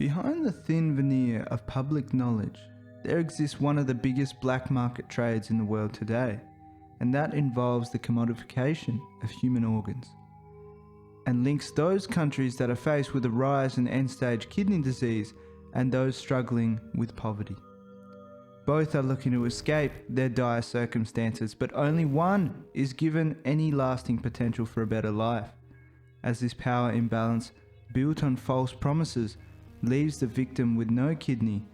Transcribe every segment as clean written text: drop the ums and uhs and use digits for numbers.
Behind the thin veneer of public knowledge, there exists one of the biggest black market trades in the world today, and that involves the commodification of human organs, and links those countries that are faced with a rise in end-stage kidney disease and those struggling with poverty. Both are looking to escape their dire circumstances, but only one is given any lasting potential for a better life, as this power imbalance, built on false promises, leaves the victim with no kidney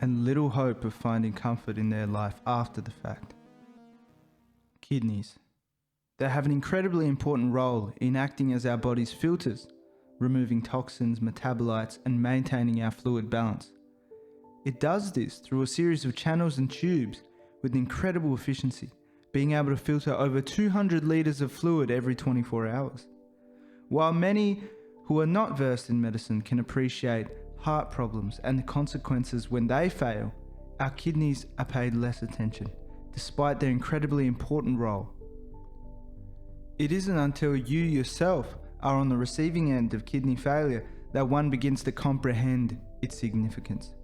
and little hope of finding comfort in their life after the fact. Kidneys. They have an incredibly important role in acting as our body's filters, removing toxins, metabolites, and maintaining our fluid balance. It does this through a series of channels and tubes with incredible efficiency, being able to filter over 200 litres of fluid every 24 hours. While many who are not versed in medicine can appreciate heart problems and the consequences when they fail, our kidneys are paid less attention, despite their incredibly important role. It isn't until you yourself are on the receiving end of kidney failure that one begins to comprehend its significance.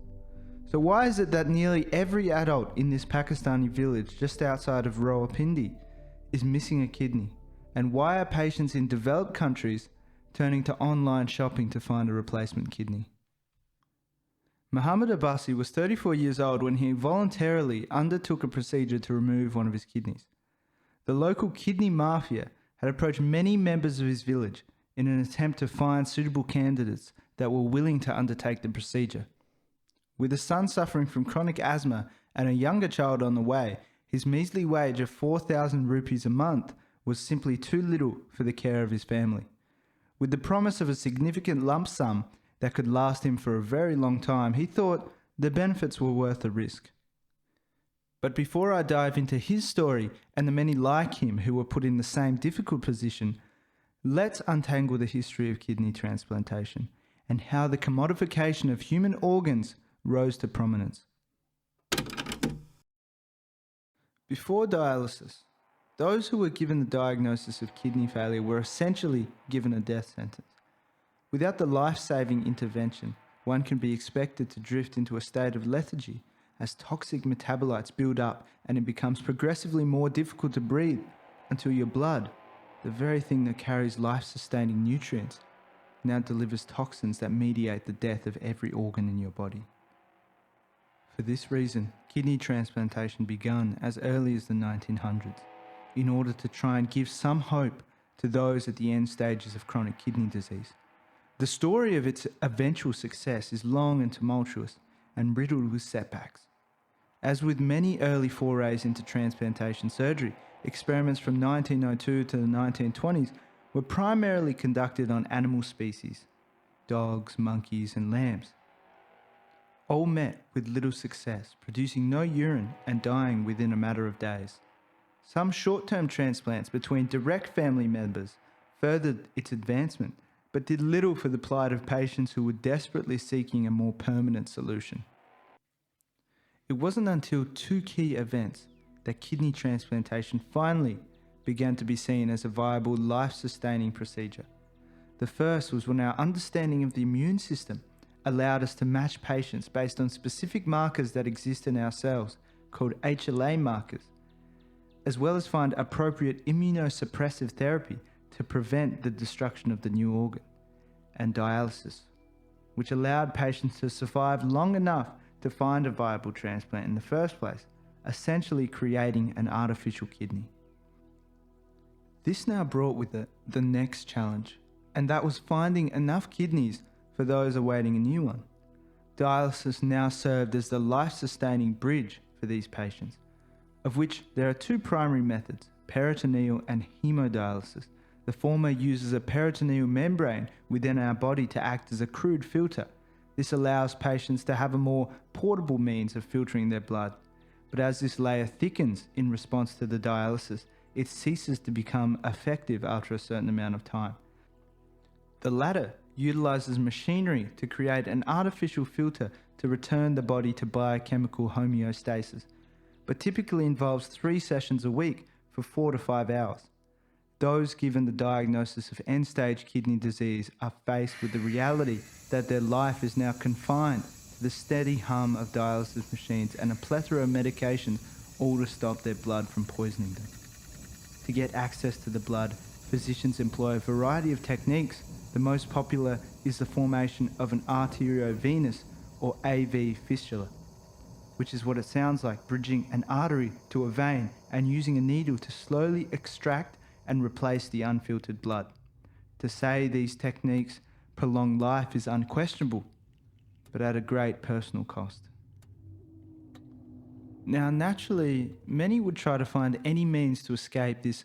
So why is it that nearly every adult in this Pakistani village just outside of Rawalpindi is missing a kidney? And why are patients in developed countries turning to online shopping to find a replacement kidney? Muhammad Abbasi was 34 years old when he voluntarily undertook a procedure to remove one of his kidneys. The local kidney mafia had approached many members of his village in an attempt to find suitable candidates that were willing to undertake the procedure. With a son suffering from chronic asthma and a younger child on the way, his measly wage of 4,000 rupees a month was simply too little for the care of his family. With the promise of a significant lump sum that could last him for a very long time, he thought the benefits were worth the risk. But before I dive into his story and the many like him who were put in the same difficult position, let's untangle the history of kidney transplantation and how the commodification of human organs rose to prominence. Before dialysis, those who were given the diagnosis of kidney failure were essentially given a death sentence. Without the life-saving intervention, one can be expected to drift into a state of lethargy as toxic metabolites build up and it becomes progressively more difficult to breathe until your blood, the very thing that carries life-sustaining nutrients, now delivers toxins that mediate the death of every organ in your body. For this reason, kidney transplantation began as early as the 1900s in order to try and give some hope to those at the end stages of chronic kidney disease. The story of its eventual success is long and tumultuous and riddled with setbacks. As with many early forays into transplantation surgery, experiments from 1902 to the 1920s were primarily conducted on animal species, dogs, monkeys, and lambs. All met with little success, producing no urine and dying within a matter of days. Some short-term transplants between direct family members furthered its advancement, but did little for the plight of patients who were desperately seeking a more permanent solution. It wasn't until two key events that kidney transplantation finally began to be seen as a viable, life-sustaining procedure. The first was when our understanding of the immune system allowed us to match patients based on specific markers that exist in our cells, called HLA markers, as well as find appropriate immunosuppressive therapy to prevent the destruction of the new organ, and dialysis, which allowed patients to survive long enough to find a viable transplant in the first place, essentially creating an artificial kidney. This now brought with it the next challenge, and that was finding enough kidneys for those awaiting a new one. Dialysis now served as the life-sustaining bridge for these patients, of which there are two primary methods, peritoneal and hemodialysis. The former uses a peritoneal membrane within our body to act as a crude filter. This allows patients to have a more portable means of filtering their blood. But as this layer thickens in response to the dialysis, it ceases to become effective after a certain amount of time. The latter utilizes machinery to create an artificial filter to return the body to biochemical homeostasis, but typically involves 3 sessions a week for 4 to 5 hours. those given the diagnosis of end-stage kidney disease are faced with the reality that their life is now confined to the steady hum of dialysis machines and a plethora of medications, all to stop their blood from poisoning them. To get access to the blood, physicians employ a variety of techniques. The most popular is the formation of an arteriovenous or AV fistula, which is what it sounds like, bridging an artery to a vein and using a needle to slowly extract and replace the unfiltered blood. To say these techniques prolong life is unquestionable, but at a great personal cost. Now, naturally, many would try to find any means to escape this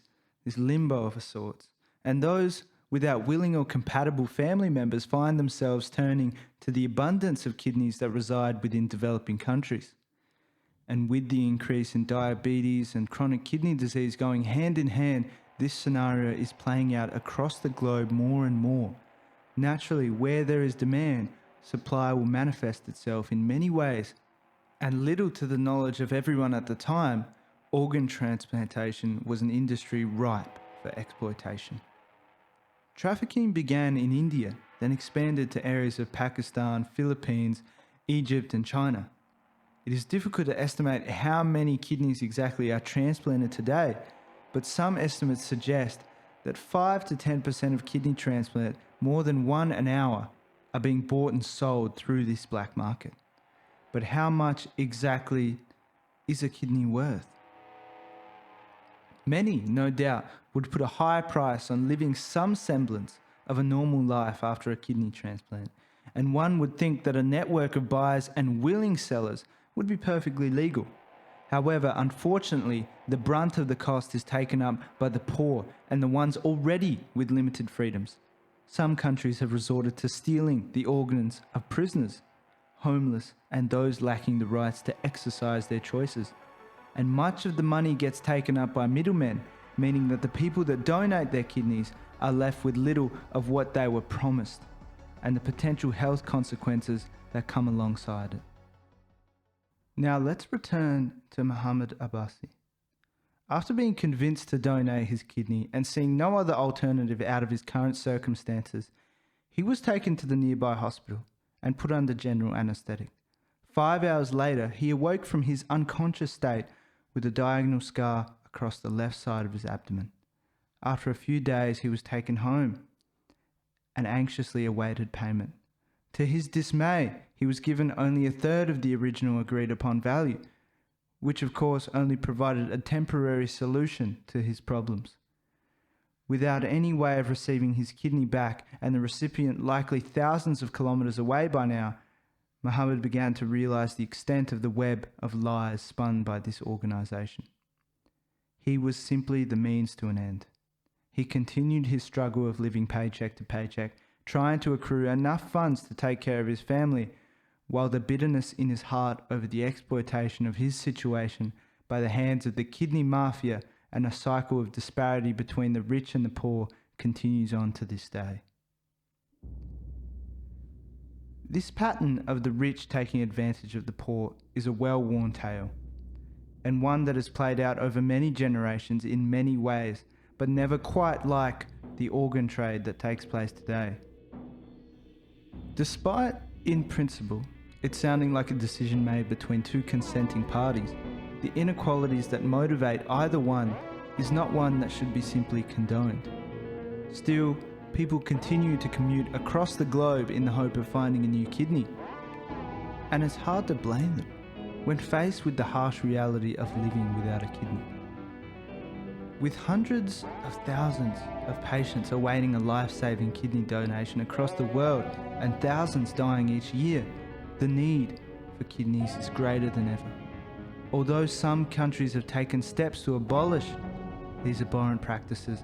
limbo of a sort, and those without willing or compatible family members find themselves turning to the abundance of kidneys that reside within developing countries. And with the increase in diabetes and chronic kidney disease going hand in hand, this scenario is playing out across the globe more and more. Naturally, where there is demand, supply will manifest itself in many ways. And little to the knowledge of everyone at the time, organ transplantation was an industry ripe for exploitation. Trafficking began in India, then expanded to areas of Pakistan, Philippines, Egypt and China. It is difficult to estimate how many kidneys exactly are transplanted today, but some estimates suggest that 5 to 10% of kidney transplant, more than one an hour, are being bought and sold through this black market. But how much exactly is a kidney worth? Many, no doubt, would put a high price on living some semblance of a normal life after a kidney transplant, and one would think that a network of buyers and willing sellers would be perfectly legal. However, unfortunately, the brunt of the cost is taken up by the poor and the ones already with limited freedoms. Some countries have resorted to stealing the organs of prisoners, homeless, and those lacking the rights to exercise their choices. And much of the money gets taken up by middlemen, meaning that the people that donate their kidneys are left with little of what they were promised, and the potential health consequences that come alongside it. Now let's return to Muhammad Abbasi. After being convinced to donate his kidney and seeing no other alternative out of his current circumstances, he was taken to the nearby hospital and put under general anesthetic. 5 hours later, he awoke from his unconscious state with a diagonal scar across the left side of his abdomen. After a few days, he was taken home and anxiously awaited payment. To his dismay, he was given only a third of the original agreed upon value, which of course only provided a temporary solution to his problems. Without any way of receiving his kidney back and the recipient likely thousands of kilometers away by now, Muhammad began to realize the extent of the web of lies spun by this organization. He was simply the means to an end. He continued his struggle of living paycheck to paycheck, trying to accrue enough funds to take care of his family, while the bitterness in his heart over the exploitation of his situation by the hands of the kidney mafia and a cycle of disparity between the rich and the poor continues on to this day. This pattern of the rich taking advantage of the poor is a well-worn tale, and one that has played out over many generations in many ways, but never quite like the organ trade that takes place today. Despite, in principle, it sounding like a decision made between two consenting parties, the inequalities that motivate either one is not one that should be simply condoned. Still, people continue to commute across the globe in the hope of finding a new kidney. And it's hard to blame them when faced with the harsh reality of living without a kidney. With hundreds of thousands of patients awaiting a life-saving kidney donation across the world and thousands dying each year, the need for kidneys is greater than ever. Although some countries have taken steps to abolish these abhorrent practices,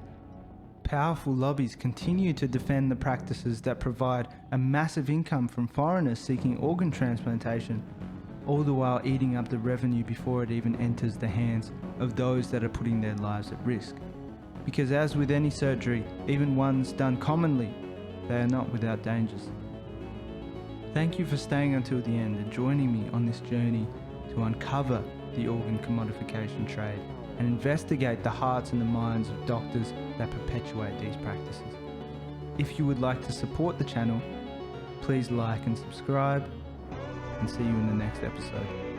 powerful lobbies continue to defend the practices that provide a massive income from foreigners seeking organ transplantation, all the while eating up the revenue before it even enters the hands of those that are putting their lives at risk. Because as with any surgery, even ones done commonly, they are not without dangers. Thank you for staying until the end and joining me on this journey to uncover the organ commodification trade and investigate the hearts and the minds of doctors that perpetuate these practices. If you would like to support the channel, please like and subscribe, and see you in the next episode.